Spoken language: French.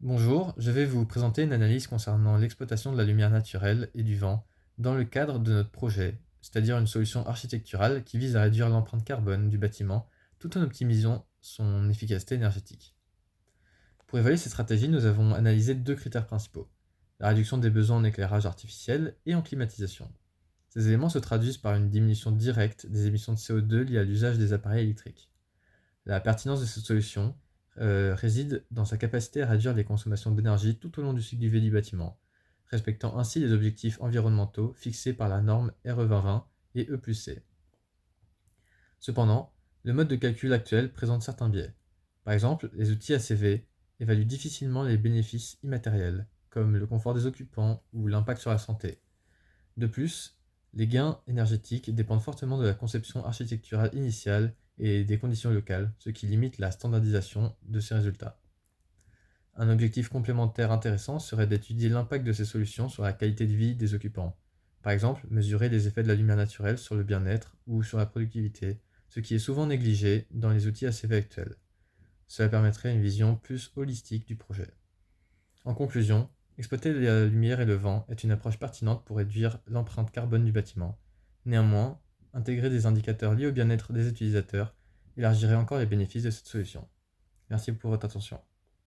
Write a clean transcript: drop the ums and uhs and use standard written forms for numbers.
Bonjour, je vais vous présenter une analyse concernant l'exploitation de la lumière naturelle et du vent dans le cadre de notre projet, c'est-à-dire une solution architecturale qui vise à réduire l'empreinte carbone du bâtiment tout en optimisant son efficacité énergétique. Pour évaluer cette stratégie, nous avons analysé deux critères principaux, la réduction des besoins en éclairage artificiel et en climatisation. Ces éléments se traduisent par une diminution directe des émissions de CO2 liées à l'usage des appareils électriques. La pertinence de cette solution réside dans sa capacité à réduire les consommations d'énergie tout au long du cycle de vie du bâtiment, respectant ainsi les objectifs environnementaux fixés par la norme RE 2020 et E+C. Cependant, le mode de calcul actuel présente certains biais. Par exemple, les outils ACV évaluent difficilement les bénéfices immatériels, comme le confort des occupants ou l'impact sur la santé. De plus, les gains énergétiques dépendent fortement de la conception architecturale initiale et des conditions locales, ce qui limite la standardisation de ces résultats. Un objectif complémentaire intéressant serait d'étudier l'impact de ces solutions sur la qualité de vie des occupants. Par exemple, mesurer les effets de la lumière naturelle sur le bien-être ou sur la productivité, ce qui est souvent négligé dans les outils ACV actuels. Cela permettrait une vision plus holistique du projet. En conclusion, exploiter la lumière et le vent est une approche pertinente pour réduire l'empreinte carbone du bâtiment. Néanmoins, intégrer des indicateurs liés au bien-être des utilisateurs élargirait encore les bénéfices de cette solution. Merci pour votre attention.